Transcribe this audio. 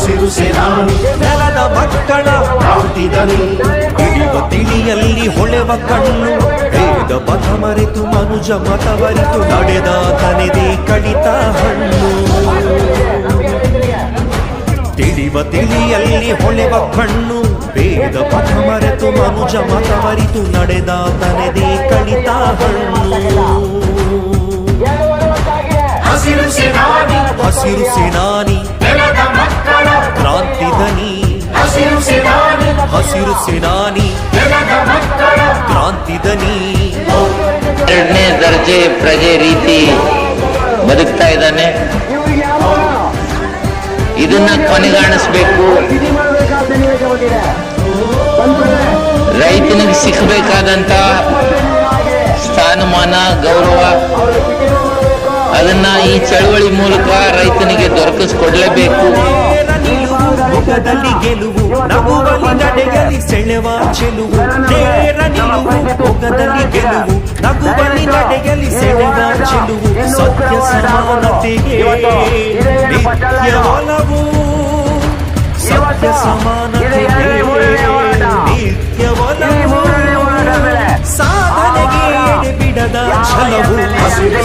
ಹಸಿರು ಸೇನಾನಿ ನೆಲದ ಮಕ್ಕಳ ಕ್ರಾಂತಿದನಿ ಹಿಡಿಯುವ ತಿಳಿಯಲ್ಲಿ ಹೊಳೆವ ಕಣ್ಣು ಭೇದ ಪಥ ಮರೆತು ಮನುಜ ಮತವರಿತು ನಡೆದ ತನೆದೇ ಕಡಿತ ಹಣ್ಣು ತಿಳಿವ ತಿಳಿಯಲ್ಲಿ ಹೊಳೆವ ಕಣ್ಣು ಭೇದ ಪಥ ಮರೆತು ಮನುಜ ಮತವರಿತು ನಡೆದ ತನೆದೇ ಕಡಿತ ಹಣ್ಣು ಹಸಿರು ಸೇನಾನಿ ಹಸಿರು ಸೇನಾನಿ ನೆಲದ ಮಕ್ಕಳ ಕ್ರಾಂತಿದನಿ ಹಸಿರು ಸೇನಾನಿ ಹಸಿರು ಸೇನಾನಿ ನೆಲದ ಮಕ್ಕಳ ಕ್ರಾಂತಿದನಿ ಎರಡನೇ ದರ್ಜೆ ಪ್ರಜೆ ರೀತಿ ಬದುಕ್ತಾ ಇದ್ದಾನೆ. ಇದನ್ನ ಕೊನೆಗಾಣಿಸ್ಬೇಕು. ರೈತನಿಗೆ ಸಿಕ್ಕಬೇಕಾದಂತ ಸ್ಥಾನಮಾನ ಗೌರವ ಅದನ್ನ ಈ ಚಳವಳಿ ಮೂಲಕ ರೈತನಿಗೆ ದೊರಕಿಸ್ಕೊಡ್ಲೇಬೇಕು. ಮುಖದಲ್ಲಿ ಗೆಲುವು ನಗುವಲ್ಲಿ ನಡೆಯಲಿ ಸೆಳೆವ ಚೆಲುವು ನೇರ ನಿಲುವು ಮುಖದಲ್ಲಿ ಗೆಲುವು ನಗುವಲ್ಲಿ ನಡೆಯಲಿ ಸೆಳೆವ ಚೆಲುವು ಸತ್ಯ ಸಮಾನತೆಗೆ ನಿತ್ಯ ಒಲವು ಸತ್ಯ ಸಮಾನತೆಗೆ ನಿತ್ಯ ಒಲವು ಸಾಧನೆಗೆ ಬಿಡದ ಛಲವು ಹಸಿರು